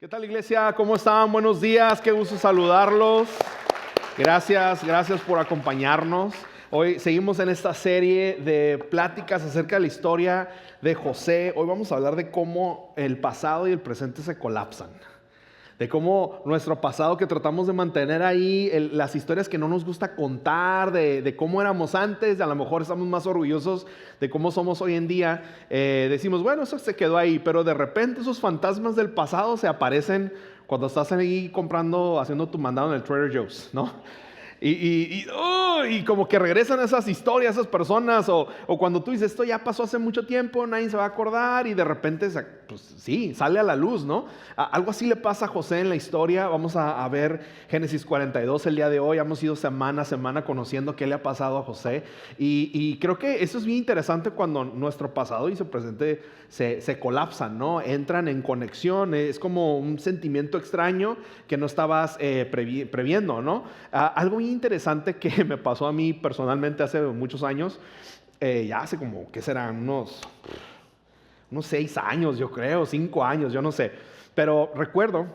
¿Qué tal, iglesia? ¿Cómo están? Buenos días, qué gusto saludarlos. Gracias por acompañarnos. Hoy seguimos en esta serie de pláticas acerca de la historia de José. Hoy vamos a hablar de cómo el pasado y el presente se colapsan. De cómo nuestro pasado que tratamos de mantener ahí, las historias que no nos gusta contar, de cómo éramos antes, a lo mejor estamos más orgullosos de cómo somos hoy en día. Decimos, bueno, eso se quedó ahí, pero de repente esos fantasmas del pasado se aparecen cuando estás ahí comprando, haciendo tu mandado en el Trader Joe's, ¿no? Y como que regresan esas historias, esas personas, o cuando tú dices, esto ya pasó hace mucho tiempo, nadie se va a acordar, y de repente, pues sí, sale a la luz, ¿no? Algo así le pasa a José en la historia. Vamos a ver Génesis 42 el día de hoy. Hemos ido semana a semana conociendo qué le ha pasado a José, y creo que eso es bien interesante cuando nuestro pasado y su presente se colapsan, ¿no? Entran en conexión. Es como un sentimiento extraño que no estabas previendo, ¿no? Algo bien interesante que me pasó a mí personalmente hace muchos años, ya hace como, ¿qué serán? Unos 6 años, yo creo, 5 años, yo no sé. Pero recuerdo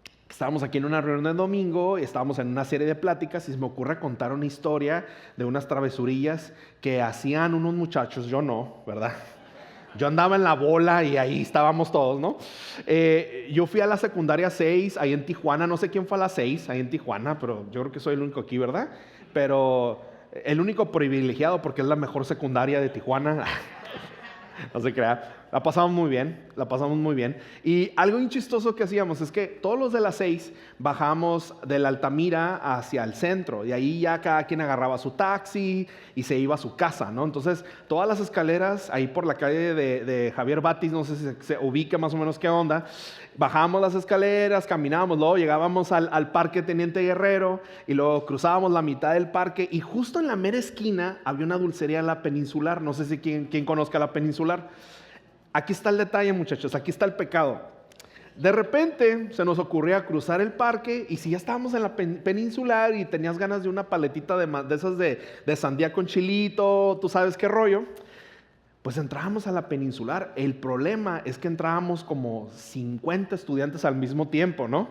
que estábamos aquí en una reunión de domingo y estábamos en una serie de pláticas y se me ocurre contar una historia de unas travesurillas que hacían unos muchachos, yo no, ¿verdad? Yo andaba en la bola y ahí estábamos todos, ¿no? Yo fui a la secundaria 6, ahí en Tijuana. No sé quién fue a la 6, ahí en Tijuana, pero yo creo que soy el único aquí, ¿verdad? Pero el único privilegiado porque es la mejor secundaria de Tijuana. No se crea. La pasamos muy bien. Y algo bien chistoso que hacíamos es que todos los de las 6 bajamos de la Altamira hacia el centro. Y ahí ya cada quien agarraba su taxi y se iba a su casa, ¿no? Entonces, todas las escaleras ahí por la calle de Javier Batis, no sé si se ubica más o menos qué onda. Bajábamos las escaleras, caminábamos, luego llegábamos al Parque Teniente Guerrero y luego cruzábamos la mitad del parque y justo en la mera esquina había una dulcería, La Peninsular. No sé si quién conozca La Peninsular. Aquí está el detalle, muchachos, aquí está el pecado. De repente se nos ocurría cruzar el parque y si ya estábamos en la Peninsular y tenías ganas de una paletita de esas de sandía con chilito, tú sabes qué rollo, pues entrábamos a la Peninsular. El problema es que entrábamos como 50 estudiantes al mismo tiempo, ¿no?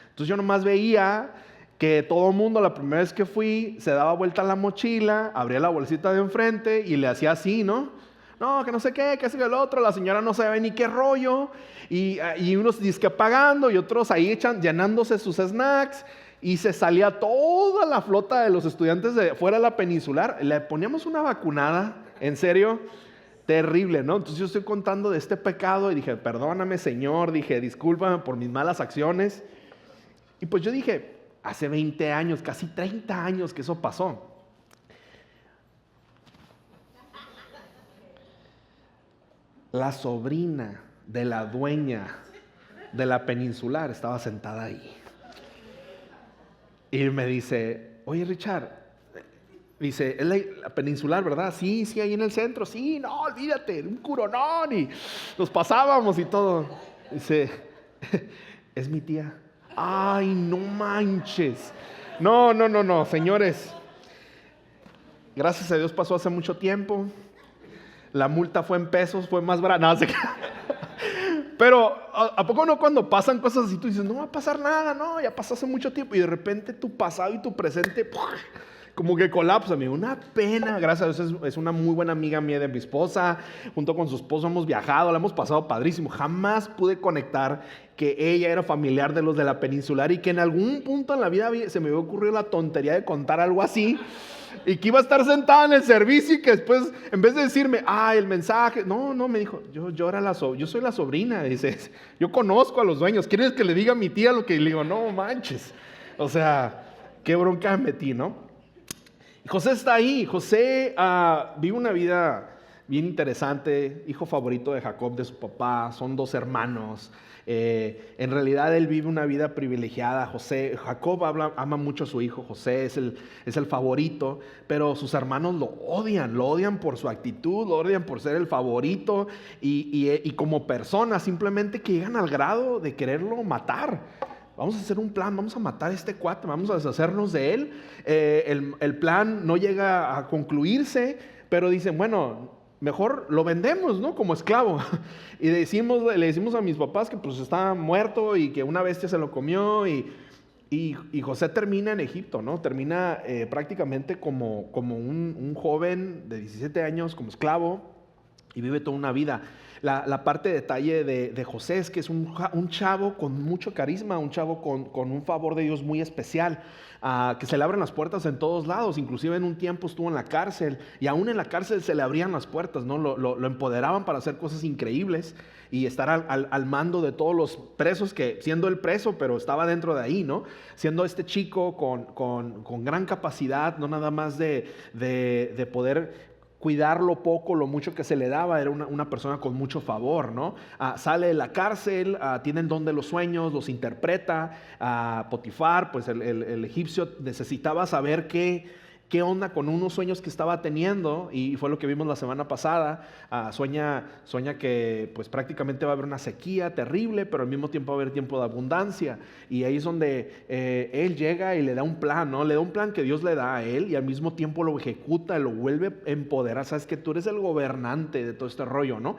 Entonces yo nomás veía que todo el mundo, la primera vez que fui, se daba vuelta la mochila, abría la bolsita de enfrente y le hacía así, ¿no? No, que no sé qué hace el otro, la señora no sabe ni qué rollo, y unos disque pagando y otros ahí llenándose sus snacks, y se salía toda la flota de los estudiantes de fuera de la Peninsular. Le poníamos una vacunada, en serio, terrible, ¿no? Entonces yo estoy contando de este pecado y dije, perdóname, Señor, dije, discúlpame por mis malas acciones. Y pues yo dije, hace 20 años, casi 30 años que eso pasó. La sobrina de la dueña de la Peninsular estaba sentada ahí. Y me dice, oye, Richard, dice, es la Peninsular, ¿verdad? Sí, ahí en el centro. Sí, no, olvídate, un curonón. Y nos pasábamos y todo. Dice, es mi tía. Ay, no manches. No, señores. Gracias a Dios pasó hace mucho tiempo. La multa fue en pesos, fue más barata. No sé qué. Pero ¿a poco no cuando pasan cosas así tú dices, no va a pasar nada? No, ya pasó hace mucho tiempo y de repente tu pasado y tu presente como que colapsa. Me dio una pena. Gracias a Dios es una muy buena amiga mía de mi esposa. Junto con su esposo hemos viajado, la hemos pasado padrísimo. Jamás pude conectar que ella era familiar de los de la Peninsular y que en algún punto en la vida se me había ocurrido la tontería de contar algo así. Y que iba a estar sentada en el servicio y que después, en vez de decirme, el mensaje, no, me dijo, yo soy la sobrina, dice, yo conozco a los dueños, ¿quieres que le diga a mi tía lo que le digo? No manches, o sea, qué bronca me metí, ¿no? Y José está ahí. José vive una vida bien interesante, hijo favorito de Jacob, de su papá, son 2 hermanos. En realidad él vive una vida privilegiada. Jacob ama mucho a su hijo. José es el favorito, pero sus hermanos lo odian por su actitud, lo odian por ser el favorito y como persona, simplemente que llegan al grado de quererlo matar. Vamos a hacer un plan, vamos a matar a este cuate, vamos a deshacernos de él. El plan no llega a concluirse, pero dicen, bueno, mejor lo vendemos, ¿no? Como esclavo. Y le decimos a mis papás que pues está muerto y que una bestia se lo comió y José termina en Egipto, ¿no? Termina prácticamente como un joven de 17 años como esclavo y vive toda una vida. La parte de detalle de José es que es un chavo con mucho carisma, un chavo con un favor de Dios muy especial, que se le abren las puertas en todos lados. Inclusive en un tiempo estuvo en la cárcel y aún en la cárcel se le abrían las puertas, ¿no? Lo empoderaban para hacer cosas increíbles y estar al mando de todos los presos, que siendo el preso, pero estaba dentro de ahí, ¿no? Siendo este chico con gran capacidad, no nada más de poder cuidar lo poco, lo mucho que se le daba. Era una persona con mucho favor, ¿no? Sale de la cárcel, tiene el don de los sueños, los interpreta. Potifar, pues el egipcio, necesitaba saber qué onda con unos sueños que estaba teniendo, y fue lo que vimos la semana pasada. Sueña que pues prácticamente va a haber una sequía terrible, pero al mismo tiempo va a haber tiempo de abundancia, y ahí es donde él llega y le da un plan, ¿no? Le da un plan que Dios le da a él y al mismo tiempo lo ejecuta, lo vuelve a empoderar. Sabes que tú eres el gobernante de todo este rollo, ¿no?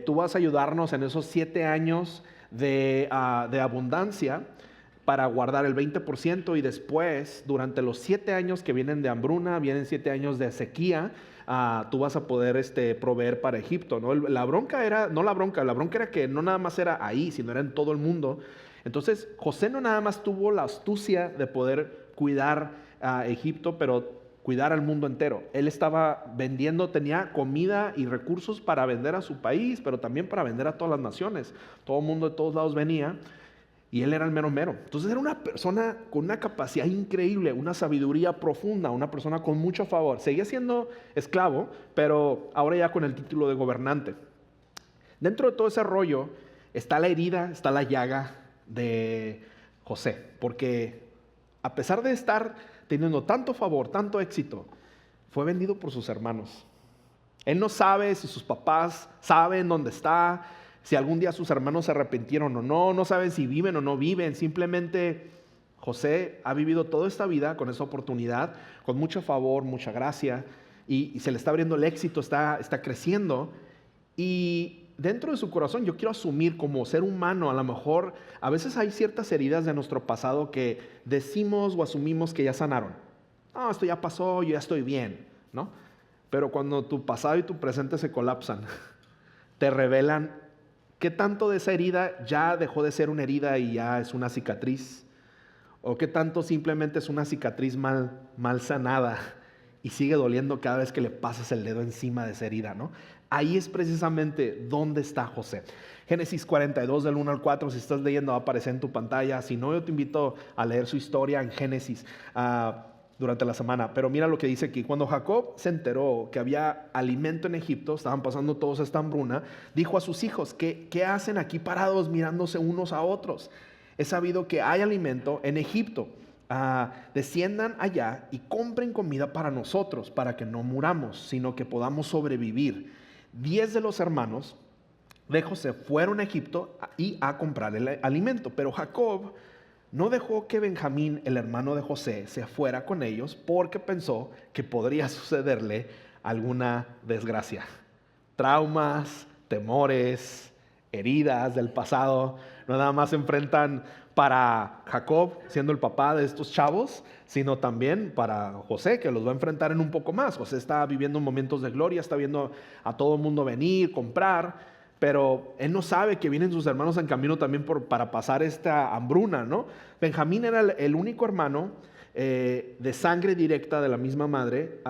Tú vas a ayudarnos en esos 7 años de abundancia para guardar el 20%, y después, durante los 7 años que vienen de hambruna, vienen 7 años de sequía, tú vas a poder proveer para Egipto, ¿no? La bronca era que no nada más era ahí, sino era en todo el mundo. Entonces, José no nada más tuvo la astucia de poder cuidar a Egipto, pero cuidar al mundo entero. Él estaba vendiendo, tenía comida y recursos para vender a su país, pero también para vender a todas las naciones. Todo el mundo de todos lados venía. Y él era el mero mero. Entonces era una persona con una capacidad increíble, una sabiduría profunda, una persona con mucho favor. Seguía siendo esclavo, pero ahora ya con el título de gobernante. Dentro de todo ese rollo está la herida, está la llaga de José. Porque a pesar de estar teniendo tanto favor, tanto éxito, fue vendido por sus hermanos. Él no sabe si sus papás saben dónde está, si algún día sus hermanos se arrepintieron o no, no saben si viven o no viven. Simplemente José ha vivido toda esta vida con esa oportunidad, con mucho favor, mucha gracia, y se le está abriendo el éxito, está creciendo. Y dentro de su corazón, yo quiero asumir como ser humano, a lo mejor a veces hay ciertas heridas de nuestro pasado que decimos o asumimos que ya sanaron. No, esto ya pasó, yo ya estoy bien, ¿no? Pero cuando tu pasado y tu presente se colapsan, te revelan ¿qué tanto de esa herida ya dejó de ser una herida y ya es una cicatriz? ¿O qué tanto simplemente es una cicatriz mal sanada y sigue doliendo cada vez que le pasas el dedo encima de esa herida, ¿no? Ahí es precisamente donde está José. Génesis 42 del 1 al 4, si estás leyendo va a aparecer en tu pantalla. Si no, yo te invito a leer su historia en Génesis durante la semana. Pero mira lo que dice aquí. Cuando Jacob se enteró que había alimento en Egipto, estaban pasando todos esta hambruna, dijo a sus hijos: ¿Qué hacen aquí parados mirándose unos a otros? He sabido que hay alimento en Egipto. Desciendan allá y compren comida para nosotros, para que no muramos, sino que podamos sobrevivir. 10 de los hermanos de José fueron a Egipto y a comprar el alimento, pero Jacob no dejó que Benjamín, el hermano de José, se fuera con ellos, porque pensó que podría sucederle alguna desgracia. Traumas, temores, heridas del pasado, no nada más se enfrentan para Jacob, siendo el papá de estos chavos, sino también para José, que los va a enfrentar en un poco más. José está viviendo momentos de gloria, está viendo a todo el mundo venir, comprar, pero él no sabe que vienen sus hermanos en camino también para pasar esta hambruna, ¿no? Benjamín era el único hermano de sangre directa de la misma madre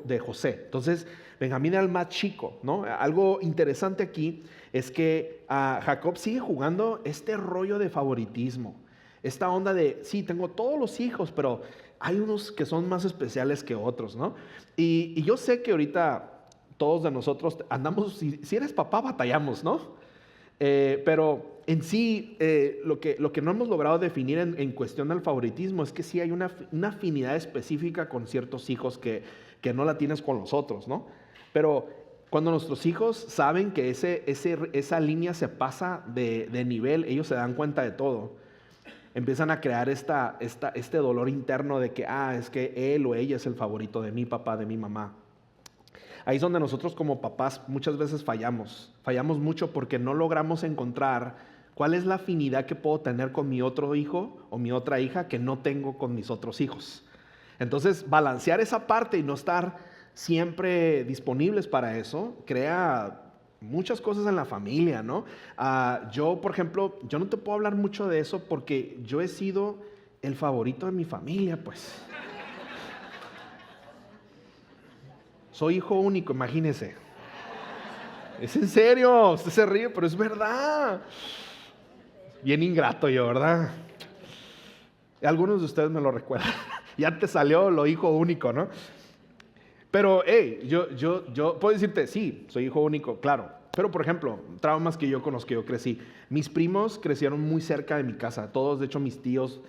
de José. Entonces Benjamín era el más chico, ¿no? Algo interesante aquí es que Jacob sigue jugando este rollo de favoritismo, esta onda de, sí, tengo todos los hijos, pero hay unos que son más especiales que otros, ¿no? Y yo sé que ahorita todos de nosotros andamos, si eres papá, batallamos, ¿no? Pero en sí, lo que no hemos logrado definir en cuestión del favoritismo es que sí hay una afinidad específica con ciertos hijos que no la tienes con los otros, ¿no? Pero cuando nuestros hijos saben que esa línea se pasa de nivel, ellos se dan cuenta de todo. Empiezan a crear este dolor interno de que, es que él o ella es el favorito de mi papá, de mi mamá. Ahí es donde nosotros como papás muchas veces fallamos. Fallamos mucho porque no logramos encontrar cuál es la afinidad que puedo tener con mi otro hijo o mi otra hija que no tengo con mis otros hijos. Entonces, balancear esa parte y no estar siempre disponibles para eso, crea muchas cosas en la familia, ¿no? Yo, por ejemplo, yo no te puedo hablar mucho de eso porque yo he sido el favorito de mi familia, pues. Soy hijo único, imagínese. Es en serio, usted se ríe, pero es verdad. Bien ingrato yo, ¿verdad? Algunos de ustedes me lo recuerdan. Ya te salió lo hijo único, ¿no? Pero, hey, yo puedo decirte, sí, soy hijo único, claro. Pero, por ejemplo, traumas que yo con los que yo crecí. Mis primos crecieron muy cerca de mi casa. Todos, de hecho, mis tíos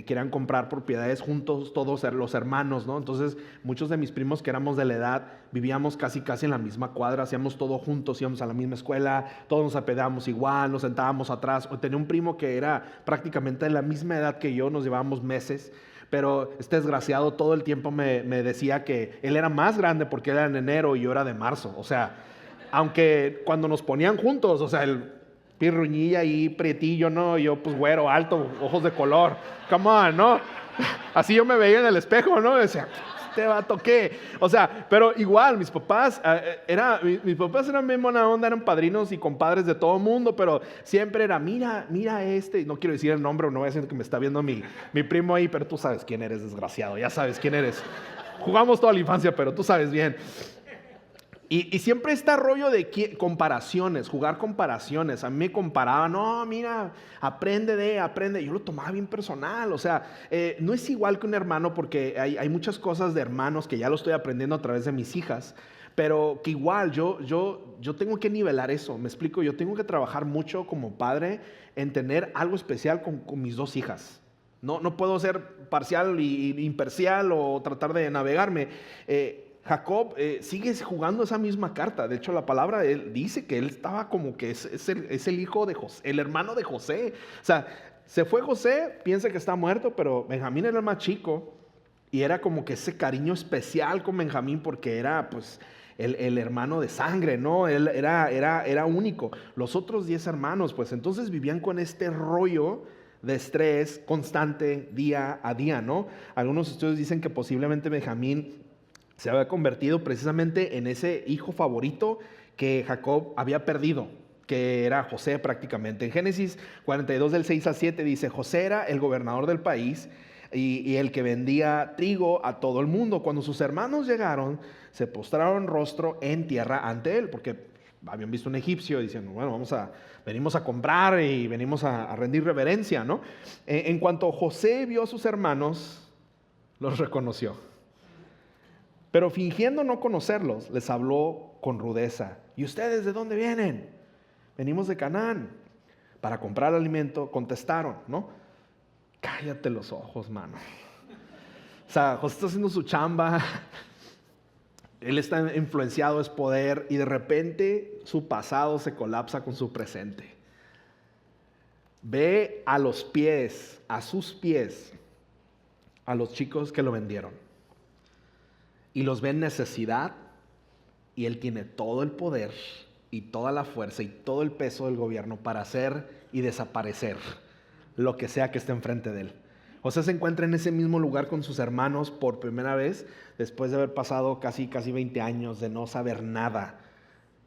querían comprar propiedades juntos, todos los hermanos, ¿no? Entonces, muchos de mis primos que éramos de la edad, vivíamos casi en la misma cuadra, hacíamos todo juntos, íbamos a la misma escuela, todos nos apedábamos igual, nos sentábamos atrás. Tenía un primo que era prácticamente de la misma edad que yo, nos llevábamos meses. Pero este desgraciado todo el tiempo me decía que él era más grande porque él era en enero y yo era de marzo. O sea, aunque cuando nos ponían juntos, o sea, el pirruñilla y prietillo, ¿no? Yo pues güero, alto, ojos de color. Come on, ¿no? Así yo me veía en el espejo, ¿no? Decía, este vato, ¿qué? O sea, pero igual, mis papás eran bien buena onda, eran padrinos y compadres de todo el mundo, pero siempre era, mira no quiero decir el nombre, no voy a decir que me está viendo mi primo ahí, pero tú sabes quién eres, desgraciado, ya sabes quién eres. Jugamos toda la infancia, pero tú sabes bien. Y siempre está rollo de comparaciones, jugar comparaciones. A mí me comparaban, no, mira, aprende. Yo lo tomaba bien personal, o sea, no es igual que un hermano porque hay muchas cosas de hermanos que ya lo estoy aprendiendo a través de mis hijas, pero que igual yo tengo que nivelar eso, me explico, yo tengo que trabajar mucho como padre en tener algo especial con mis dos hijas. No puedo ser parcial y imparcial o tratar de navegarme. Jacob sigue jugando esa misma carta. De hecho, la palabra él dice que él estaba como que es el hijo de José, el hermano de José. O sea, se fue José, piensa que está muerto, pero Benjamín era el más chico y era como que ese cariño especial con Benjamín porque era pues el hermano de sangre, ¿no? Él era único. Los otros 10 hermanos, pues entonces vivían con este rollo de estrés constante día a día, ¿no? Algunos estudios dicen que posiblemente Benjamín se había convertido precisamente en ese hijo favorito que Jacob había perdido, que era José prácticamente. En Génesis 42 del 6 al 7 dice, José era el gobernador del país y el que vendía trigo a todo el mundo. Cuando sus hermanos llegaron, se postraron rostro en tierra ante él, porque habían visto un egipcio diciendo, bueno, venimos a comprar y venimos a rendir reverencia, ¿no? En cuanto José vio a sus hermanos, los reconoció. Pero fingiendo no conocerlos, les habló con rudeza. ¿Y ustedes de dónde vienen? Venimos de Canaán para comprar alimento. Contestaron, ¿no? Cállate los ojos, mano. O sea, José está haciendo su chamba. Él está influenciado, es poder. Y de repente su pasado se colapsa con su presente. Ve a los pies, a sus pies, a los chicos que lo vendieron. Y los ve en necesidad y él tiene todo el poder y toda la fuerza y todo el peso del gobierno para hacer y desaparecer lo que sea que esté enfrente de él. José se encuentra en ese mismo lugar con sus hermanos por primera vez después de haber pasado casi 20 años de no saber nada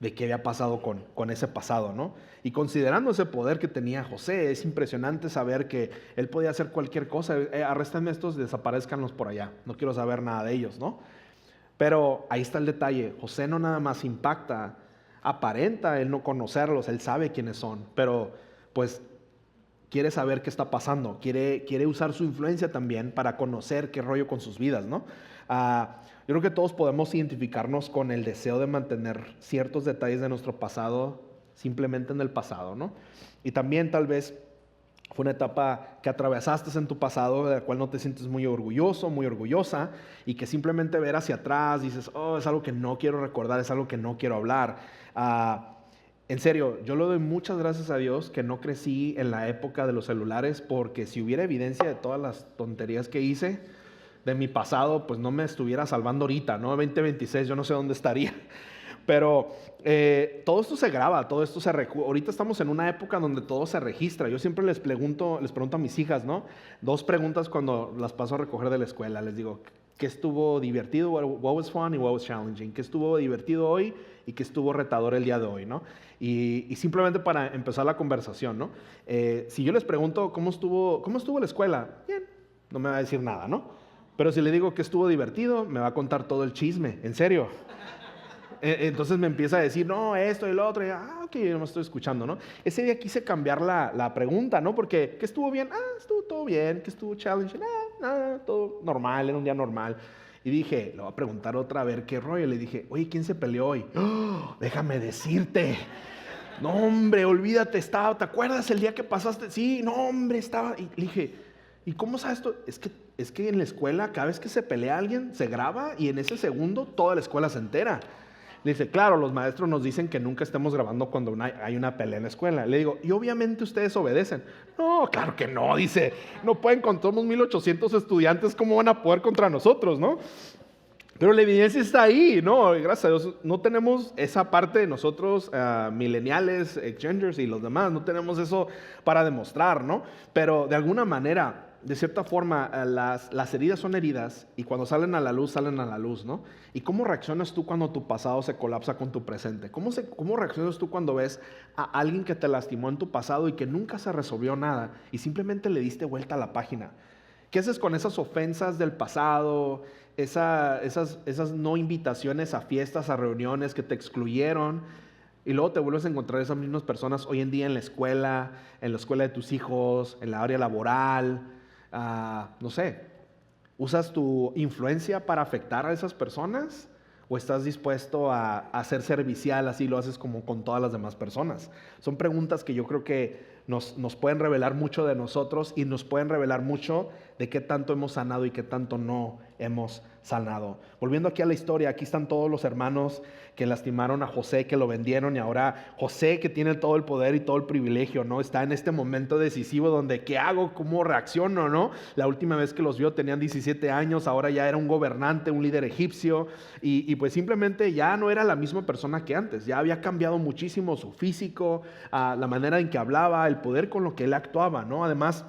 de qué había pasado con ese pasado, ¿no? Y considerando ese poder que tenía José, es impresionante saber que él podía hacer cualquier cosa. Arréstenme estos, desaparezcanlos por allá. No quiero saber nada de ellos, ¿no? Pero ahí está el detalle. José no nada más impacta, aparenta él no conocerlos, él sabe quiénes son, pero pues quiere saber qué está pasando, quiere usar su influencia también para conocer qué rollo con sus vidas, ¿no? Yo creo que todos podemos identificarnos con el deseo de mantener ciertos detalles de nuestro pasado simplemente en el pasado, ¿no? Y también tal vez fue una etapa que atravesaste en tu pasado, de la cual no te sientes muy orgulloso, muy orgullosa, y que simplemente ver hacia atrás dices, oh, es algo que no quiero recordar, es algo que no quiero hablar. En serio, yo le doy muchas gracias a Dios que no crecí en la época de los celulares, porque si hubiera evidencia de todas las tonterías que hice, de mi pasado, pues no me estuviera salvando ahorita, ¿no? 2026, yo no sé dónde estaría. Pero todo esto se graba, todo esto ahorita estamos en una época donde todo se registra. Yo siempre les pregunto a mis hijas, ¿no? 2 preguntas cuando las paso a recoger de la escuela. Les digo, ¿qué estuvo divertido? What was fun y what was challenging? ¿Qué estuvo divertido hoy y qué estuvo retador el día de hoy, ¿no? Y simplemente para empezar la conversación, ¿no? Si yo les pregunto, ¿cómo estuvo la escuela? Bien, no me va a decir nada, ¿no? Pero si le digo que estuvo divertido, me va a contar todo el chisme, en serio. Entonces me empieza a decir, no, esto y lo otro, y ok, yo no me estoy escuchando, ¿no? Ese día quise cambiar la pregunta, ¿no? Porque, ¿qué estuvo bien? Estuvo todo bien. ¿Qué estuvo challenging? Nada, todo normal, era un día normal. Y dije, le voy a preguntar otra, a ver qué rollo. Le dije, oye, ¿quién se peleó hoy? ¡Oh, déjame decirte! No, hombre, olvídate, ¿te acuerdas el día que pasaste? Sí, no, hombre, estaba. Y le dije, ¿y cómo sabes esto? Es que en la escuela, cada vez que se pelea alguien, se graba y en ese segundo toda la escuela se entera. Le dice, claro, los maestros nos dicen que nunca estemos grabando cuando hay una pelea en la escuela. Le digo, y obviamente ustedes obedecen. No, claro que no, dice, no pueden, somos 1800 estudiantes, ¿cómo van a poder contra nosotros, no? Pero la evidencia está ahí, ¿no? Gracias a Dios, no tenemos esa parte de nosotros, millennials, exchangers y los demás, no tenemos eso para demostrar, ¿no? Pero de alguna manera, de cierta forma, las heridas son heridas y cuando salen a la luz, ¿no? ¿Y cómo reaccionas tú cuando tu pasado se colapsa con tu presente? ¿Cómo reaccionas tú cuando ves a alguien que te lastimó en tu pasado y que nunca se resolvió nada y simplemente le diste vuelta a la página? ¿Qué haces con esas ofensas del pasado, esas no invitaciones a fiestas, a reuniones que te excluyeron? Y luego te vuelves a encontrar esas mismas personas hoy en día en la escuela de tus hijos, en la área laboral, no sé. ¿Usas tu influencia para afectar a esas personas? ¿O estás dispuesto a ser servicial, así lo haces como con todas las demás personas? Son preguntas que yo creo que nos pueden revelar mucho de nosotros y nos pueden revelar mucho de qué tanto hemos sanado y qué tanto no hemos sanado. Volviendo aquí a la historia, aquí están todos los hermanos que lastimaron a José, que lo vendieron, y ahora José, que tiene todo el poder y todo el privilegio, ¿no? Está en este momento decisivo donde ¿qué hago? ¿Cómo reacciono? ¿No? La última vez que los vio tenían 17 años, ahora ya era un gobernante, un líder egipcio, y pues simplemente ya no era la misma persona que antes, ya había cambiado muchísimo su físico, la manera en que hablaba, el poder con lo que él actuaba, ¿no? Además,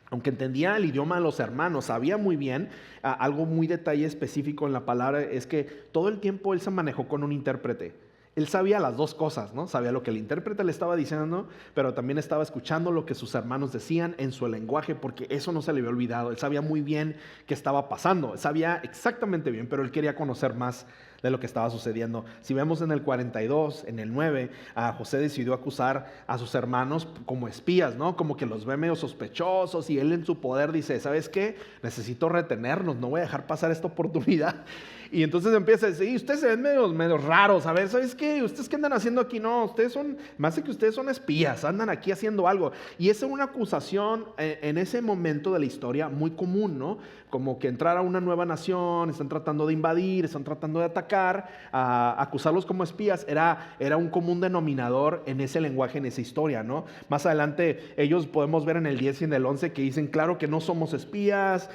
aunque entendía el idioma de los hermanos, sabía muy bien, algo muy detalle específico en la palabra es que todo el tiempo él se manejó con un intérprete. Él sabía las dos cosas, ¿no? Sabía lo que el intérprete le estaba diciendo, pero también estaba escuchando lo que sus hermanos decían en su lenguaje, porque eso no se le había olvidado. Él sabía muy bien qué estaba pasando, sabía exactamente bien, pero él quería conocer más de lo que estaba sucediendo. Si vemos en el 42, en el 9, José decidió acusar a sus hermanos como espías, ¿no? Como que los ve medio sospechosos y él en su poder dice, ¿sabes qué? Necesito retenernos, no voy a dejar pasar esta oportunidad. Y entonces empieza a decir, ustedes se ven medio raros, a ver, ¿sabes qué? ¿Ustedes qué andan haciendo aquí? No, ustedes son, más de que ustedes son espías, andan aquí haciendo algo. Y esa es una acusación en ese momento de la historia muy común, ¿no? Como que entrar a una nueva nación, están tratando de invadir, están tratando de atacar, acusarlos como espías, era un común denominador en ese lenguaje, en esa historia, ¿no? Más adelante ellos podemos ver en el 10 y en el 11 que dicen, claro que no somos espías,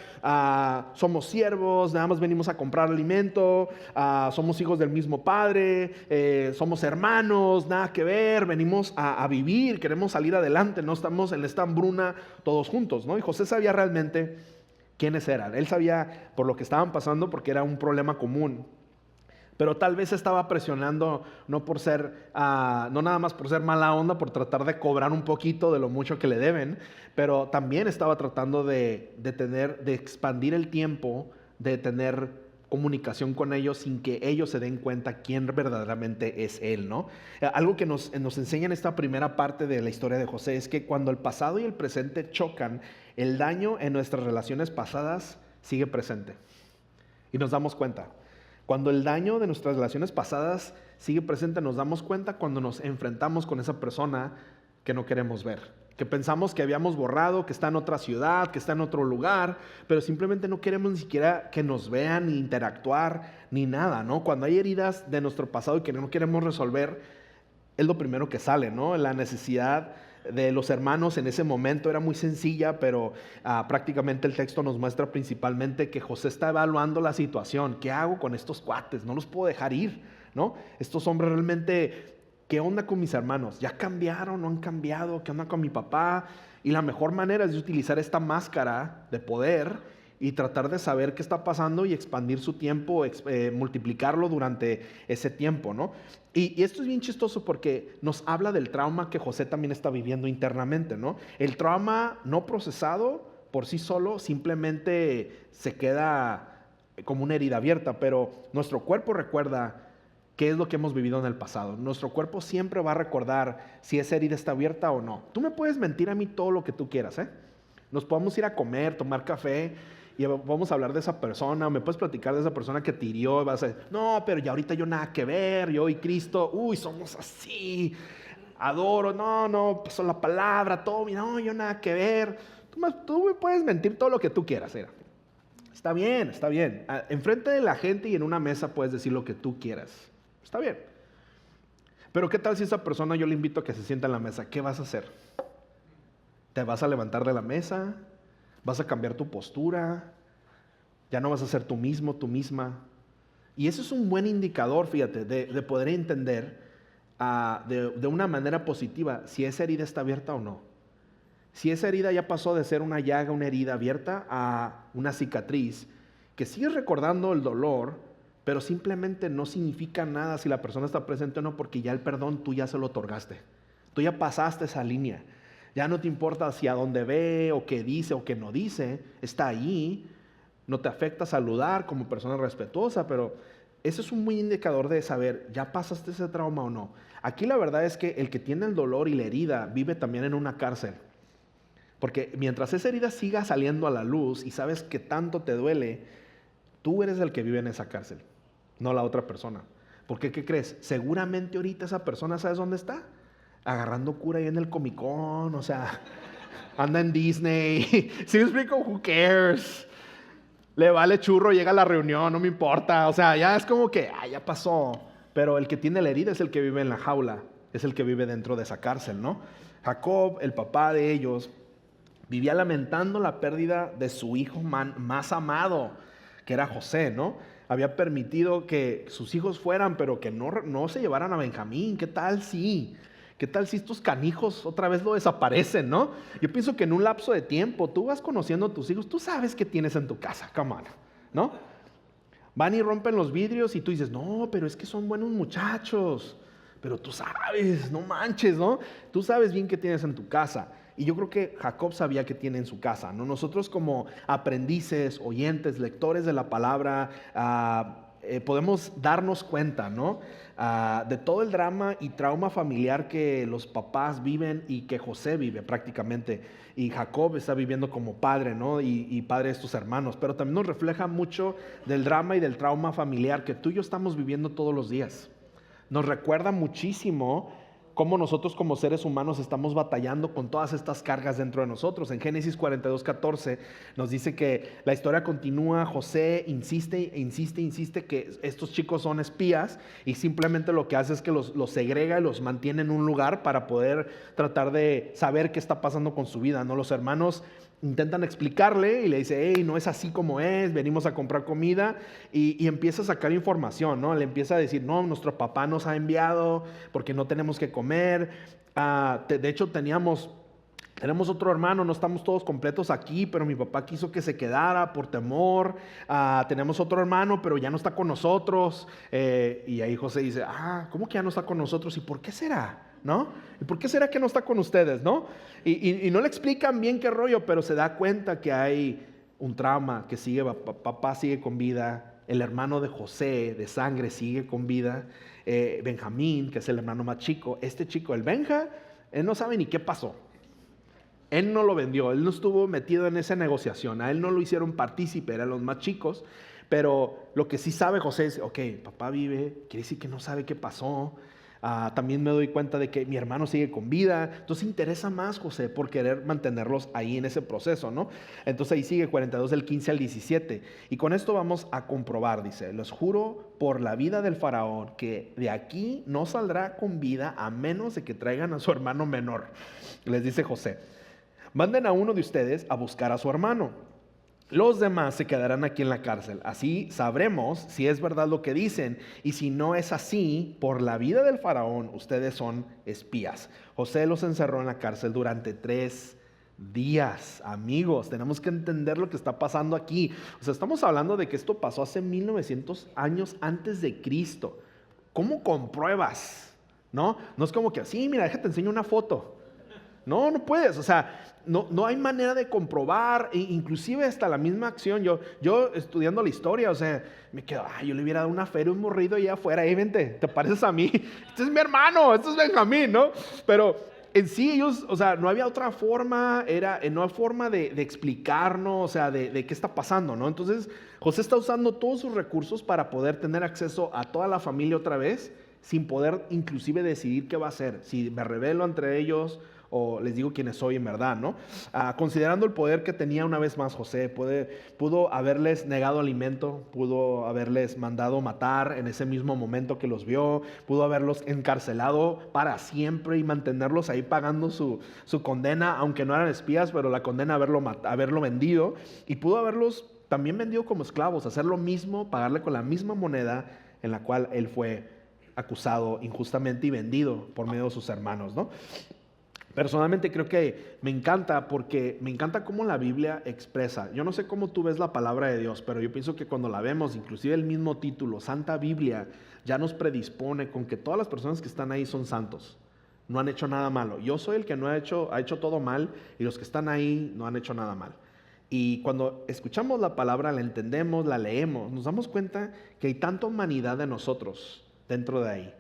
somos siervos, nada más venimos a comprar alimento, somos hijos del mismo padre, somos hermanos, nada que ver, venimos a vivir, queremos salir adelante, no estamos en esta hambruna todos juntos, ¿no? Y José sabía realmente quiénes eran, él sabía por lo que estaban pasando porque era un problema común. Pero tal vez estaba presionando no por ser, no nada más por ser mala onda, por tratar de cobrar un poquito de lo mucho que le deben, pero también estaba tratando de expandir el tiempo, de tener comunicación con ellos sin que ellos se den cuenta quién verdaderamente es él, ¿no? Algo que nos enseña en esta primera parte de la historia de José es que cuando el pasado y el presente chocan, el daño en nuestras relaciones pasadas sigue presente. Y nos damos cuenta. Cuando el daño de nuestras relaciones pasadas sigue presente, nos damos cuenta cuando nos enfrentamos con esa persona que no queremos ver, que pensamos que habíamos borrado, que está en otra ciudad, que está en otro lugar, pero simplemente no queremos ni siquiera que nos vean, ni interactuar, ni nada, ¿no? Cuando hay heridas de nuestro pasado y que no queremos resolver, es lo primero que sale, ¿no? La necesidad de los hermanos en ese momento era muy sencilla, pero prácticamente el texto nos muestra principalmente que José está evaluando la situación. ¿Qué hago con estos cuates? No los puedo dejar ir, ¿no? Estos hombres realmente, ¿qué onda con mis hermanos? ¿Ya cambiaron? ¿No han cambiado? ¿Qué onda con mi papá? Y la mejor manera es de utilizar esta máscara de poder y tratar de saber qué está pasando y expandir su tiempo, multiplicarlo durante ese tiempo, ¿no? Y esto es bien chistoso porque nos habla del trauma que José también está viviendo internamente, ¿no? El trauma no procesado por sí solo simplemente se queda como una herida abierta, pero nuestro cuerpo recuerda qué es lo que hemos vivido en el pasado. Nuestro cuerpo siempre va a recordar si esa herida está abierta o no. Tú me puedes mentir a mí todo lo que tú quieras, ¿eh? Nos podemos ir a comer, tomar café y vamos a hablar de esa persona. Me puedes platicar de esa persona que te hirió y vas a decir, no, pero ya ahorita yo nada que ver, yo y Cristo, somos así, adoro, no, pasó la palabra, todo, no, yo nada que ver. Tú me puedes mentir todo lo que tú quieras, ¿eh? Está bien. Enfrente de la gente y en una mesa puedes decir lo que tú quieras. Está bien. Pero ¿qué tal si esa persona yo le invito a que se sienta en la mesa? ¿Qué vas a hacer? ¿Te vas a levantar de la mesa? ¿Vas a cambiar tu postura? ¿Ya no vas a ser tú mismo, tú misma? Y eso es un buen indicador, fíjate, de poder entender de una manera positiva si esa herida está abierta o no. Si esa herida ya pasó de ser una llaga, una herida abierta, a una cicatriz, que sigues recordando el dolor, pero simplemente no significa nada si la persona está presente o no, porque ya el perdón tú ya se lo otorgaste. Tú ya pasaste esa línea. Ya no te importa hacia dónde ve o qué dice o qué no dice. Está ahí. No te afecta saludar como persona respetuosa, pero eso es un buen indicador de saber, ¿ya pasaste ese trauma o no? Aquí la verdad es que el que tiene el dolor y la herida vive también en una cárcel. Porque mientras esa herida siga saliendo a la luz y sabes que tanto te duele, tú eres el que vive en esa cárcel, no la otra persona. Porque, ¿qué crees? Seguramente ahorita esa persona, ¿sabes dónde está? Agarrando cura ahí en el Comic Con, o sea, anda en Disney. ¿Sí me explico? Who cares? Le vale churro, llega a la reunión, no me importa. O sea, ya es como que, ya pasó. Pero el que tiene la herida es el que vive en la jaula, es el que vive dentro de esa cárcel, ¿no? Jacob, el papá de ellos, vivía lamentando la pérdida de su hijo más amado, que era José, ¿no? Había permitido que sus hijos fueran, pero que no se llevaran a Benjamín. ¿Qué tal si estos canijos otra vez lo desaparecen, no? Yo pienso que en un lapso de tiempo, tú vas conociendo a tus hijos, tú sabes qué tienes en tu casa, come on, ¿no? Van y rompen los vidrios y tú dices, no, pero es que son buenos muchachos. Pero tú sabes, no manches, ¿no? Tú sabes bien qué tienes en tu casa. Y yo creo que Jacob sabía qué tiene en su casa, ¿no? Nosotros como aprendices, oyentes, lectores de la palabra, podemos darnos cuenta, ¿no? De todo el drama y trauma familiar que los papás viven y que José vive prácticamente. Y Jacob está viviendo como padre, ¿no? Y padre de estos hermanos. Pero también nos refleja mucho del drama y del trauma familiar que tú y yo estamos viviendo todos los días. Nos recuerda muchísimo cómo nosotros como seres humanos estamos batallando con todas estas cargas dentro de nosotros. En Génesis 42:14 nos dice que la historia continúa. José insiste que estos chicos son espías y simplemente lo que hace es que los segrega y los mantiene en un lugar para poder tratar de saber qué está pasando con su vida, ¿no? Los hermanos intentan explicarle y le dice, hey, no es así como es, venimos a comprar comida, y empieza a sacar información, ¿no? Le empieza a decir, no, nuestro papá nos ha enviado porque no tenemos que comer. De hecho tenemos otro hermano, no estamos todos completos aquí, pero mi papá quiso que se quedara por temor. Tenemos otro hermano, pero ya no está con nosotros. Y ahí José dice, ¿cómo que ya no está con nosotros? ¿Y por qué será? ¿No? ¿Y por qué será que no está con ustedes? ¿No? Y no le explican bien qué rollo, pero se da cuenta que hay un trauma, que papá sigue con vida, el hermano de José de sangre sigue con vida, Benjamín, que es el hermano más chico, este chico, el Benja, él no sabe ni qué pasó. Él no lo vendió, él no estuvo metido en esa negociación, a él no lo hicieron partícipe, eran los más chicos, pero lo que sí sabe José es, ok, papá vive, quiere decir que no sabe qué pasó. También me doy cuenta de que mi hermano sigue con vida. Entonces interesa más José por querer mantenerlos ahí en ese proceso, ¿no? Entonces ahí sigue 42 del 15 al 17. Y con esto vamos a comprobar, dice: les juro por la vida del faraón que de aquí no saldrá con vida a menos de que traigan a su hermano menor. Les dice José: manden a uno de ustedes a buscar a su hermano. Los demás se quedarán aquí en la cárcel. Así sabremos si es verdad lo que dicen. Y si no es así, por la vida del faraón, ustedes son espías. José los encerró en la cárcel durante 3 días. Amigos, tenemos que entender lo que está pasando aquí. O sea, estamos hablando de que esto pasó hace 1900 años antes de Cristo. ¿Cómo compruebas? ¿No? No es como que así, mira, déjate enseño una foto. No, no puedes, o sea, no hay manera de comprobar, inclusive hasta la misma acción. Yo estudiando la historia, o sea, me quedo, yo le hubiera dado una feria, un morrido allá afuera, vente, te pareces a mí, este es mi hermano, este es Benjamín, ¿no? Pero en sí ellos, o sea, no había otra forma, no hay forma de explicarnos, o sea, de qué está pasando, ¿no? Entonces, José está usando todos sus recursos para poder tener acceso a toda la familia otra vez, sin poder inclusive decidir qué va a hacer, si me rebelo entre ellos o les digo quiénes soy en verdad, ¿no? Considerando el poder que tenía una vez más José, pudo haberles negado alimento, pudo haberles mandado matar en ese mismo momento que los vio, pudo haberlos encarcelado para siempre y mantenerlos ahí pagando su condena, aunque no eran espías, pero la condena haberlo vendido, y pudo haberlos también vendido como esclavos, hacer lo mismo, pagarle con la misma moneda en la cual él fue acusado injustamente y vendido por medio de sus hermanos, ¿no? Personalmente creo que me encanta porque me encanta cómo la Biblia expresa. Yo no sé cómo tú ves la palabra de Dios, pero yo pienso que cuando la vemos, inclusive el mismo título, Santa Biblia, ya nos predispone con que todas las personas que están ahí son santos. No han hecho nada malo. Yo soy el que ha hecho todo mal, y los que están ahí no han hecho nada mal. Y cuando escuchamos la palabra, la entendemos, la leemos, nos damos cuenta que hay tanta humanidad de nosotros dentro de ahí,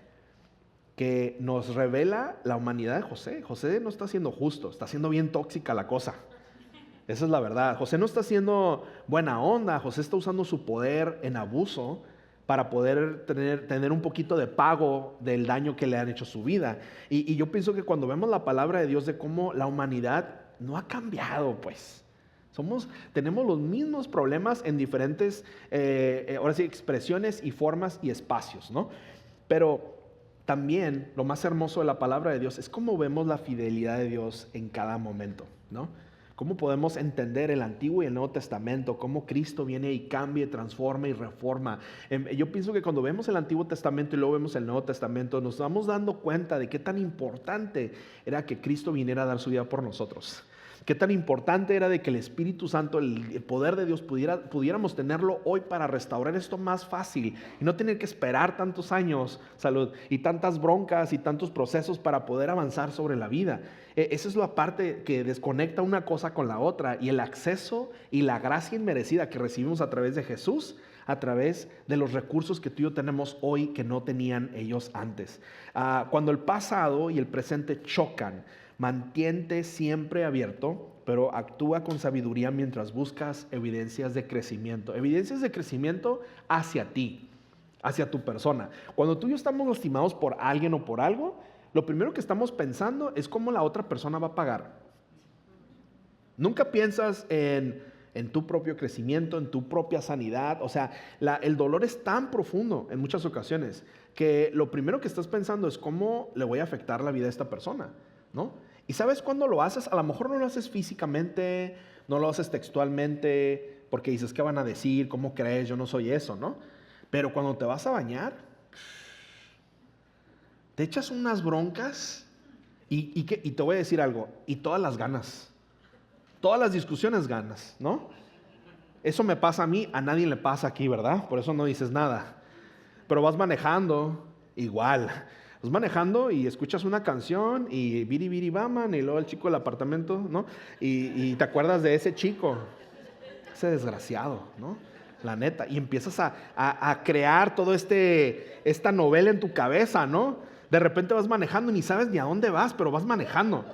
que nos revela la humanidad de José. José no está siendo justo, está siendo bien tóxica la cosa. Esa es la verdad. José no está siendo buena onda, José está usando su poder en abuso para poder tener un poquito de pago del daño que le han hecho a su vida. Y yo pienso que cuando vemos la palabra de Dios de cómo la humanidad no ha cambiado, pues tenemos los mismos problemas en diferentes ahora sí, expresiones y formas y espacios, ¿no? Pero también lo más hermoso de la palabra de Dios es cómo vemos la fidelidad de Dios en cada momento, ¿no? Cómo podemos entender el Antiguo y el Nuevo Testamento, cómo Cristo viene y cambia, transforma y reforma. Yo pienso que cuando vemos el Antiguo Testamento y luego vemos el Nuevo Testamento, nos vamos dando cuenta de qué tan importante era que Cristo viniera a dar su vida por nosotros. Qué tan importante era de que el Espíritu Santo, el poder de Dios, pudiéramos tenerlo hoy para restaurar esto más fácil y no tener que esperar tantos años, salud, y tantas broncas y tantos procesos para poder avanzar sobre la vida. Esa es la parte que desconecta una cosa con la otra, y el acceso y la gracia inmerecida que recibimos a través de Jesús, a través de los recursos que tú y yo tenemos hoy que no tenían ellos antes. Cuando el pasado y el presente chocan, mantente siempre abierto, pero actúa con sabiduría mientras buscas evidencias de crecimiento. Evidencias de crecimiento hacia ti, hacia tu persona. Cuando tú y yo estamos lastimados por alguien o por algo, lo primero que estamos pensando es cómo la otra persona va a pagar. Nunca piensas en tu propio crecimiento, en tu propia sanidad. O sea, el dolor es tan profundo en muchas ocasiones que lo primero que estás pensando es cómo le voy a afectar la vida a esta persona, ¿no? Y ¿sabes cuándo lo haces? A lo mejor no lo haces físicamente, no lo haces textualmente, porque dices, ¿qué van a decir? ¿Cómo crees? Yo no soy eso, ¿no? Pero cuando te vas a bañar, te echas unas broncas y te voy a decir algo, y todas las ganas, todas las discusiones ganas, ¿no? Eso me pasa a mí, a nadie le pasa aquí, ¿verdad? Por eso no dices nada. Pero vas manejando, igual. Vas manejando y escuchas una canción y biri biri baman, y luego el chico del apartamento, ¿no? Y te acuerdas de ese chico, ese desgraciado, ¿no? La neta. Y empiezas a crear todo esta novela en tu cabeza, ¿no? De repente vas manejando y ni sabes ni a dónde vas, pero vas manejando.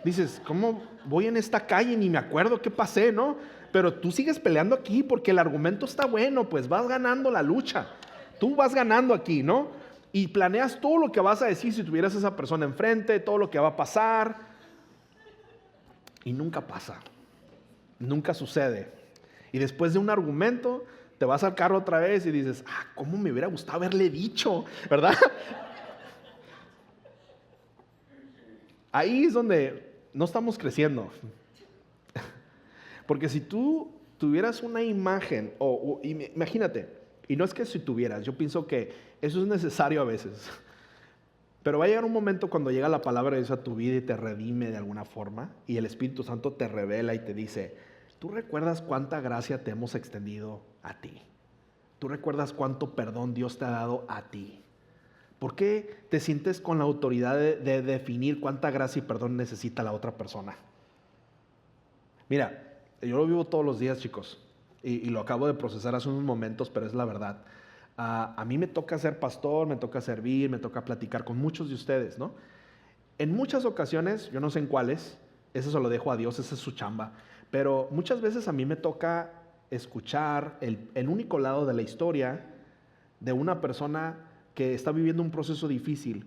Dices, ¿cómo voy en esta calle? Ni me acuerdo qué pasé, ¿no? Pero tú sigues peleando aquí porque el argumento está bueno, pues vas ganando la lucha. Tú vas ganando aquí, ¿no? y planeas todo lo que vas a decir si tuvieras a esa persona enfrente, todo lo que va a pasar, y nunca pasa, nunca sucede. Y después de un argumento, te vas al carro otra vez y dices, ¿cómo me hubiera gustado haberle dicho? ¿Verdad? Ahí es donde no estamos creciendo. Porque si tú tuvieras una imagen, imagínate, y no es que si tuvieras, yo pienso que eso es necesario a veces, pero va a llegar un momento cuando llega la palabra de Dios a tu vida y te redime de alguna forma, y el Espíritu Santo te revela y te dice, ¿tú recuerdas cuánta gracia te hemos extendido a ti? ¿Tú recuerdas cuánto perdón Dios te ha dado a ti? ¿Por qué te sientes con la autoridad de definir cuánta gracia y perdón necesita la otra persona? Mira, yo lo vivo todos los días, chicos, y lo acabo de procesar hace unos momentos, pero es la verdad. A mí me toca ser pastor, me toca servir, me toca platicar con muchos de ustedes, ¿no? En muchas ocasiones, yo no sé en cuáles, eso se lo dejo a Dios, esa es su chamba, pero muchas veces a mí me toca escuchar el único lado de la historia de una persona que está viviendo un proceso difícil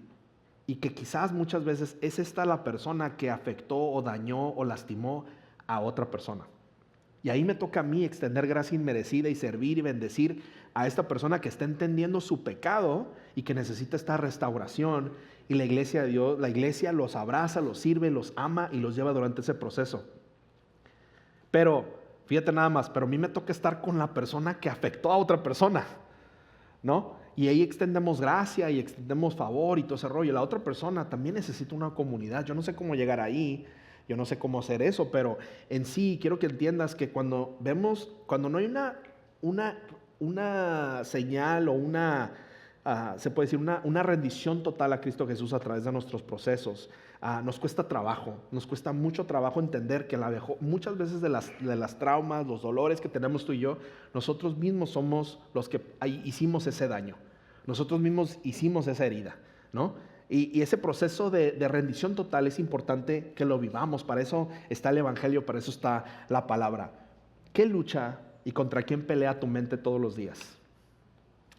y que quizás muchas veces es esta la persona que afectó o dañó o lastimó a otra persona. Y ahí me toca a mí extender gracia inmerecida y servir y bendecir a esta persona que está entendiendo su pecado y que necesita esta restauración. Y la iglesia de Dios, la iglesia los abraza, los sirve, los ama y los lleva durante ese proceso. Pero, fíjate nada más, pero a mí me toca estar con la persona que afectó a otra persona, ¿no? Y ahí extendemos gracia y extendemos favor y todo ese rollo. La otra persona también necesita una comunidad. Yo no sé cómo llegar ahí. Yo no sé cómo hacer eso, pero en sí quiero que entiendas que cuando no hay una señal o se puede decir una rendición total a Cristo Jesús a través de nuestros procesos, nos cuesta trabajo, nos cuesta mucho trabajo entender que muchas veces de las traumas, los dolores que tenemos tú y yo, nosotros mismos somos los que hicimos ese daño, nosotros mismos hicimos esa herida, ¿no? Y ese proceso de rendición total es importante que lo vivamos. Para eso está el Evangelio, para eso está la palabra. ¿Qué lucha y contra quién pelea tu mente todos los días?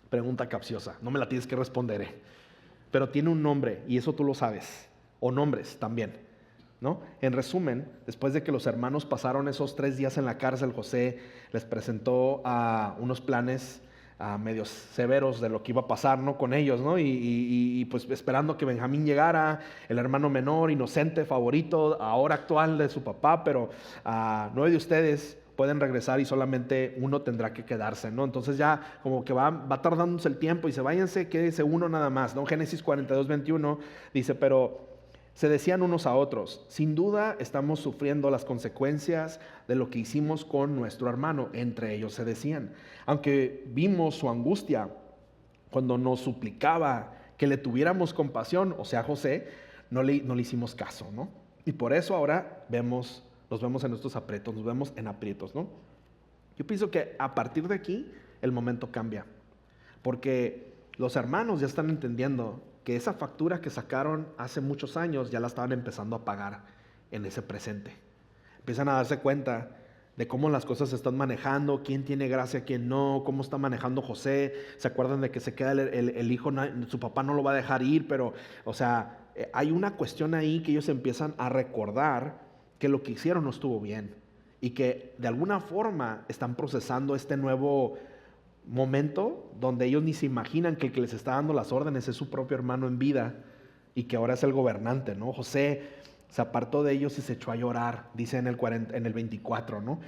Pregunta capciosa, no me la tienes que responder, pero tiene un nombre y eso tú lo sabes, o nombres también, ¿no? En resumen, después de que los hermanos pasaron esos 3 días en la cárcel, José les presentó unos planes medios severos de lo que iba a pasar, ¿no? Con ellos, ¿no? Y pues esperando que Benjamín llegara, el hermano menor, inocente, favorito, ahora actual de su papá, pero 9 de ustedes pueden regresar y solamente uno tendrá que quedarse, ¿no? Entonces ya como que va tardándose el tiempo y váyanse, quédese uno nada más, ¿no? Génesis 42, 21 dice, pero se decían unos a otros, sin duda estamos sufriendo las consecuencias de lo que hicimos con nuestro hermano. Entre ellos se decían, aunque vimos su angustia cuando nos suplicaba que le tuviéramos compasión, o sea José, no le hicimos caso, ¿no? Y por eso ahora nos vemos en estos aprietos, nos vemos en aprietos, ¿no? Yo pienso que a partir de aquí el momento cambia, porque los hermanos ya están entendiendo que esa factura que sacaron hace muchos años ya la estaban empezando a pagar en ese presente. Empiezan a darse cuenta de cómo las cosas se están manejando, quién tiene gracia, quién no, cómo está manejando José. Se acuerdan de que se queda el hijo, su papá no lo va a dejar ir, pero, o sea, hay una cuestión ahí que ellos empiezan a recordar que lo que hicieron no estuvo bien y que de alguna forma están procesando este nuevo momento donde ellos ni se imaginan que el que les está dando las órdenes es su propio hermano en vida y que ahora es el gobernante, ¿no? José se apartó de ellos y se echó a llorar, dice en el 24, ¿no?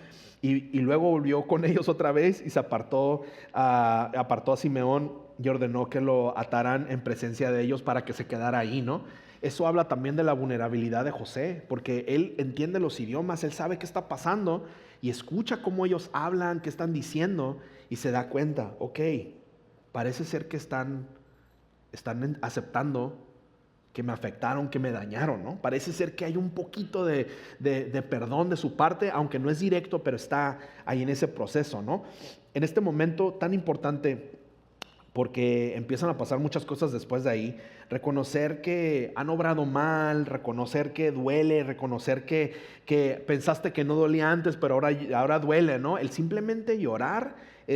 Y luego volvió con ellos otra vez y se apartó a Simeón y ordenó que lo ataran en presencia de ellos para que se quedara ahí, ¿no? Eso habla también de la vulnerabilidad de José, porque él entiende los idiomas, él sabe qué está pasando y escucha cómo ellos hablan, qué están diciendo y se da cuenta, ok, parece ser que están aceptando que me afectaron, que me dañaron, ¿no? Parece ser que hay un poquito de perdón de su parte, aunque no es directo, pero está ahí en ese proceso, ¿no? En este momento tan importante, porque empiezan a pasar muchas cosas después de ahí, reconocer que han obrado mal, reconocer que duele, reconocer que pensaste que no dolía antes, pero ahora duele, ¿no? El simplemente llorar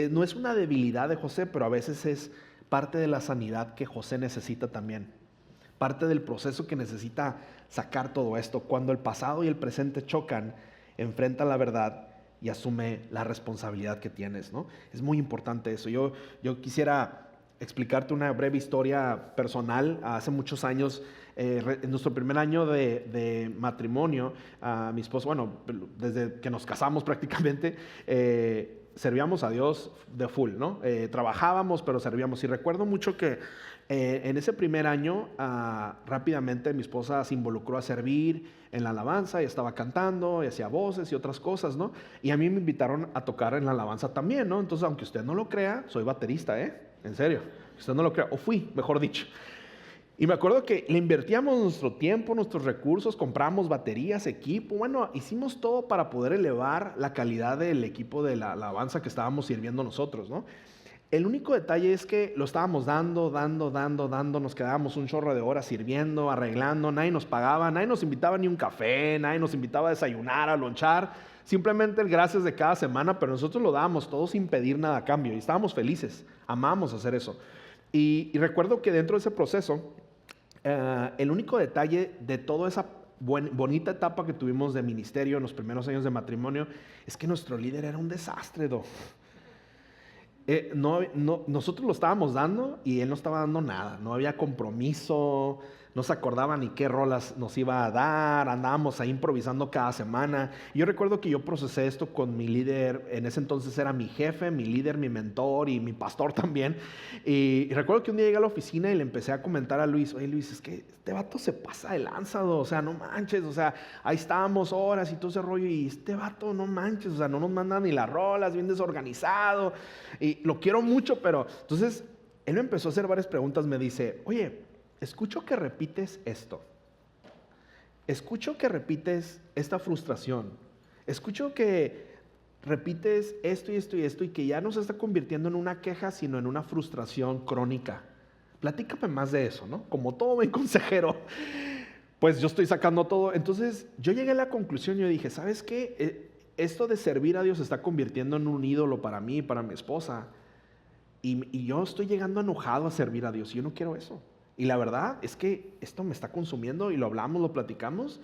no es una debilidad de José, pero a veces es parte de la sanidad que José necesita también. Parte del proceso que necesita sacar todo esto. Cuando el pasado y el presente chocan, enfrenta la verdad y asume la responsabilidad que tienes, ¿no? Es muy importante eso. Yo quisiera explicarte una breve historia personal. Hace muchos años, en nuestro primer año de matrimonio, mi esposo, bueno, desde que nos casamos prácticamente, servíamos a Dios de full, ¿no? Trabajábamos, pero servíamos. Y recuerdo mucho que en ese primer año, rápidamente mi esposa se involucró a servir en la alabanza y estaba cantando y hacía voces y otras cosas, ¿no? Y a mí me invitaron a tocar en la alabanza también, ¿no? Entonces, aunque usted no lo crea, soy baterista, en serio. Usted no lo crea, o fui, mejor dicho. Y me acuerdo que le invertíamos nuestro tiempo, nuestros recursos, compramos baterías, equipo, bueno, hicimos todo para poder elevar la calidad del equipo de la alabanza que estábamos sirviendo nosotros, ¿no? El único detalle es que lo estábamos dando, nos quedábamos un chorro de horas sirviendo, arreglando, nadie nos pagaba, nadie nos invitaba ni un café, nadie nos invitaba a desayunar, a lonchar, simplemente el gracias de cada semana, pero nosotros lo dábamos todo sin pedir nada a cambio y estábamos felices, amábamos hacer eso. Y recuerdo que dentro de ese proceso, el único detalle de toda esa bonita etapa que tuvimos de ministerio en los primeros años de matrimonio es que nuestro líder era un desastre, nosotros lo estábamos dando y él no estaba dando nada, no había compromiso, no se acordaba ni qué rolas nos iba a dar, andábamos ahí improvisando cada semana. Yo recuerdo que yo procesé esto con mi líder, en ese entonces era mi jefe, mi líder, mi mentor y mi pastor también. Y recuerdo que un día llegué a la oficina y le empecé a comentar a Luis, oye Luis, es que este vato se pasa de lanzado, o sea, no manches, o sea, ahí estábamos horas y todo ese rollo y este vato no manches, o sea, no nos manda ni las rolas, bien desorganizado y lo quiero mucho, pero entonces él me empezó a hacer varias preguntas, me dice, oye, escucho que repites esto. Escucho que repites esta frustración. Escucho que repites esto y esto y esto y que ya no se está convirtiendo en una queja, sino en una frustración crónica. Platícame más de eso, ¿no? Como todo buen consejero, pues yo estoy sacando todo. Entonces yo llegué a la conclusión y yo dije, ¿sabes qué? Esto de servir a Dios se está convirtiendo en un ídolo para mí y para mi esposa. Y yo estoy llegando enojado a servir a Dios. Y yo no quiero eso. Y la verdad es que esto me está consumiendo y lo hablamos, lo platicamos.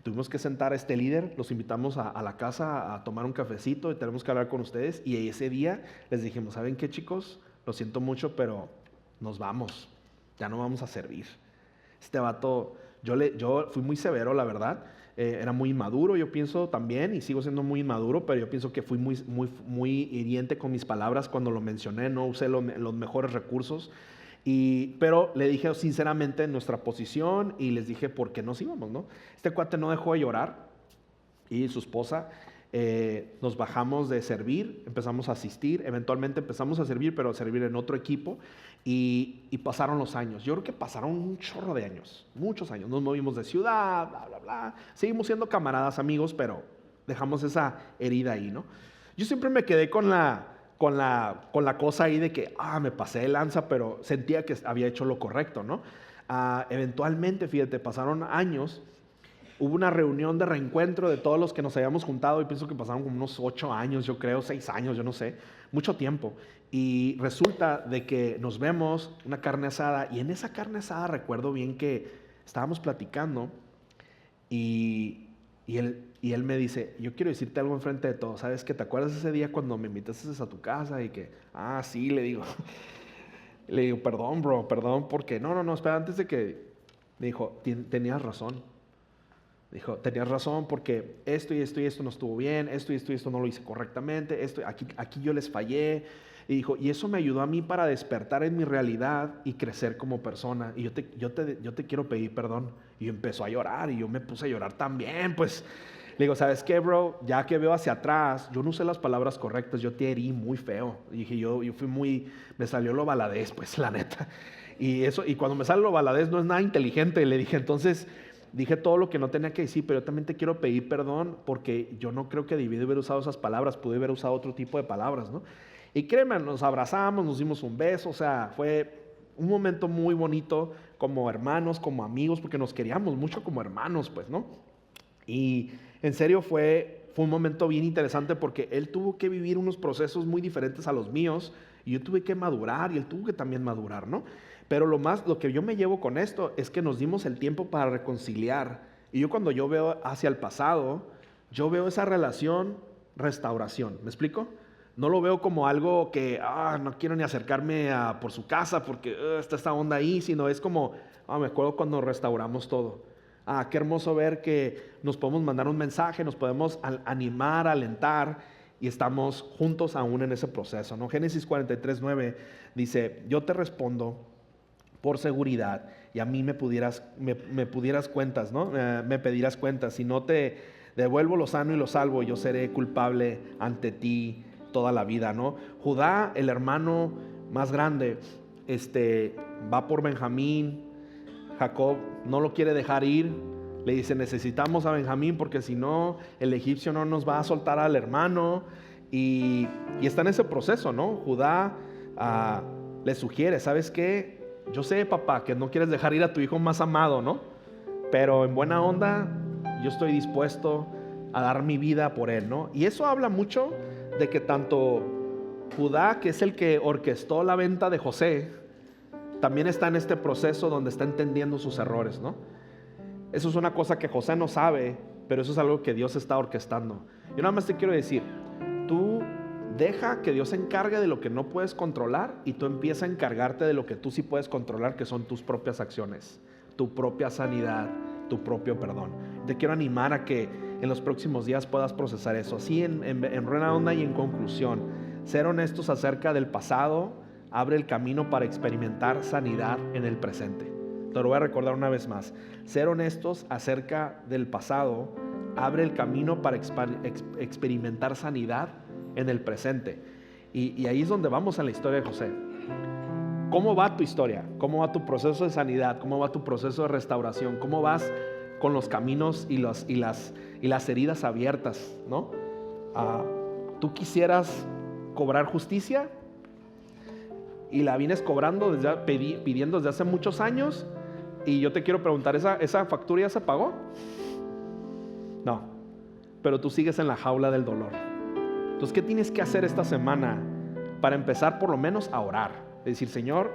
Tuvimos que sentar a este líder, los invitamos a la casa a tomar un cafecito y tenemos que hablar con ustedes. Y ese día les dijimos, ¿saben qué, chicos? Lo siento mucho, pero nos vamos. Ya no vamos a servir. Este vato, yo fui muy severo, la verdad. Era muy inmaduro, yo pienso también, y sigo siendo muy inmaduro, pero yo pienso que fui muy hiriente con mis palabras cuando lo mencioné, no usé los mejores recursos. Pero le dije sinceramente nuestra posición y les dije por qué nos íbamos, ¿no? Este cuate no dejó de llorar y su esposa, nos bajamos de servir, empezamos a asistir, eventualmente empezamos a servir, pero a servir en otro equipo y pasaron los años. Yo creo que pasaron un chorro de años, muchos años. Nos movimos de ciudad, bla, bla, bla. Seguimos siendo camaradas, amigos, pero dejamos esa herida ahí, ¿no? Yo siempre me quedé con la cosa ahí de que, me pasé de lanza, pero sentía que había hecho lo correcto, ¿no? Eventualmente, fíjate, pasaron años, hubo una reunión de reencuentro de todos los que nos habíamos juntado y pienso que pasaron como unos 8 años, yo creo, 6 años, yo no sé, mucho tiempo. Y resulta de que nos vemos una carne asada y en esa carne asada recuerdo bien que estábamos platicando y él me dice, yo quiero decirte algo enfrente de todos. ¿Sabes qué? ¿Te acuerdas ese día cuando me invitaste a tu casa? Y que, sí, le digo. Le digo, perdón, bro, perdón, porque no, espera, antes de que... Me dijo, tenías razón. Dijo, tenías razón porque esto y esto y esto no estuvo bien, esto y esto no lo hice correctamente, aquí yo les fallé. Y dijo, y eso me ayudó a mí para despertar en mi realidad y crecer como persona. Y yo te quiero pedir perdón. Y empezó a llorar y yo me puse a llorar también, pues... Le digo, ¿sabes qué, bro? Ya que veo hacia atrás, yo no usé las palabras correctas, yo te herí muy feo. Y dije, yo me salió lo baladés, pues, la neta. Y cuando me sale lo baladés no es nada inteligente. Le dije, entonces, dije todo lo que no tenía que decir, pero yo también te quiero pedir perdón porque yo no creo que debí de haber usado esas palabras, pude haber usado otro tipo de palabras, ¿no? Y créeme, nos abrazamos, nos dimos un beso, o sea, fue un momento muy bonito como hermanos, como amigos, porque nos queríamos mucho como hermanos, pues, ¿no? Y en serio fue un momento bien interesante porque él tuvo que vivir unos procesos muy diferentes a los míos Y yo tuve que madurar y él tuvo que también madurar, ¿no? Pero lo que yo me llevo con esto es que nos dimos el tiempo para reconciliar. Y yo cuando yo veo hacia el pasado, yo veo esa relación restauración. ¿Me explico? No lo veo como algo que no quiero ni acercarme por su casa porque está esta onda ahí, sino es como, me acuerdo cuando restauramos todo. Qué hermoso ver que nos podemos mandar un mensaje, nos podemos animar, alentar y estamos juntos aún en ese proceso, ¿no? Génesis 43:9 dice, yo te respondo por seguridad y a mí me pudieras cuentas, ¿no? Me pedirás cuentas. Si no te devuelvo lo sano y lo salvo, yo seré culpable ante ti toda la vida, ¿no? Judá, el hermano más grande, va por Benjamín. Jacob no lo quiere dejar ir. Le dice, necesitamos a Benjamín porque si no, el egipcio no nos va a soltar al hermano. Y está en ese proceso, ¿no? Judá le sugiere, ¿sabes qué? Yo sé, papá, que no quieres dejar ir a tu hijo más amado, ¿no? Pero en buena onda, yo estoy dispuesto a dar mi vida por él, ¿no? Y eso habla mucho de que tanto Judá, que es el que orquestó la venta de José, también está en este proceso donde está entendiendo sus errores, ¿no? Eso es una cosa que José no sabe, pero eso es algo que Dios está orquestando. Yo nada más te quiero decir, tú deja que Dios se encargue de lo que no puedes controlar y tú empieza a encargarte de lo que tú sí puedes controlar, que son tus propias acciones, tu propia sanidad, tu propio perdón. Te quiero animar a que en los próximos días puedas procesar eso. Así en buena onda y en conclusión, ser honestos acerca del pasado abre el camino para experimentar sanidad en el presente. Te lo voy a recordar una vez más. Ser honestos acerca del pasado abre el camino para experimentar sanidad en el presente. Y ahí es donde vamos en la historia de José. ¿Cómo va tu historia? ¿Cómo va tu proceso de sanidad? ¿Cómo va tu proceso de restauración? ¿Cómo vas con los caminos y las heridas abiertas, ¿no? ¿Tú quisieras cobrar justicia? Y la vienes cobrando, pidiendo desde hace muchos años. Y yo te quiero preguntar, ¿esa factura ya se pagó? No, pero tú sigues en la jaula del dolor. Entonces, ¿qué tienes que hacer esta semana para empezar por lo menos a orar? Decir, Señor,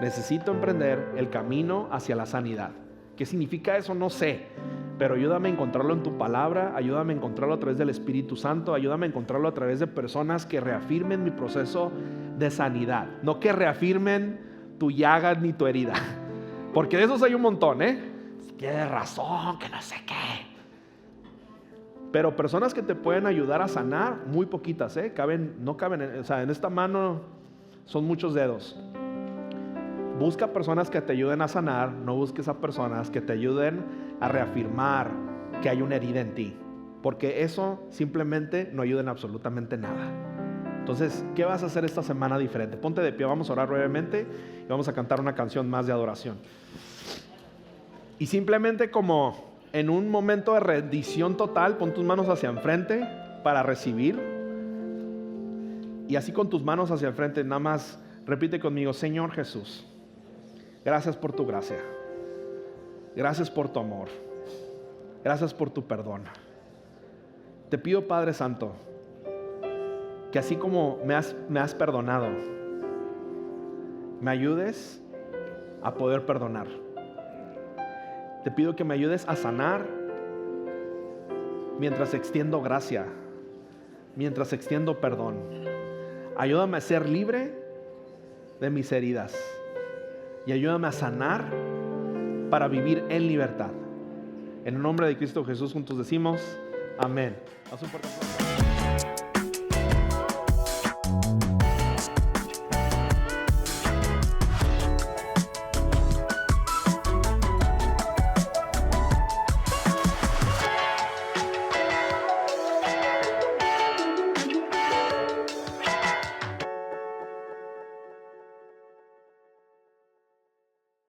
necesito emprender el camino hacia la sanidad. ¿Qué significa eso? No sé, pero ayúdame a encontrarlo en tu palabra, ayúdame a encontrarlo a través del Espíritu Santo, ayúdame a encontrarlo a través de personas que reafirmen mi proceso de sanidad, no que reafirmen tu llaga ni tu herida, porque de esos hay un montón, tienes razón, que no sé qué. Pero personas que te pueden ayudar a sanar, muy poquitas, no caben, en esta mano son muchos dedos. Busca personas que te ayuden a sanar, no busques a personas que te ayuden a reafirmar que hay una herida en ti, porque eso simplemente no ayuda en absolutamente nada. Entonces, ¿qué vas a hacer esta semana diferente? Ponte de pie, vamos a orar brevemente y vamos a cantar una canción más de adoración. Y simplemente como en un momento de rendición total, pon tus manos hacia enfrente para recibir. Y así con tus manos hacia el frente, nada más repite conmigo, Señor Jesús, gracias por tu gracia. Gracias por tu amor. Gracias por tu perdón. Te pido, Padre Santo, que así como me has perdonado, me ayudes a poder perdonar. Te pido que me ayudes a sanar mientras extiendo gracia, mientras extiendo perdón. Ayúdame a ser libre de mis heridas y ayúdame a sanar para vivir en libertad. En el nombre de Cristo Jesús juntos decimos amén. Haz un fuerte aplauso.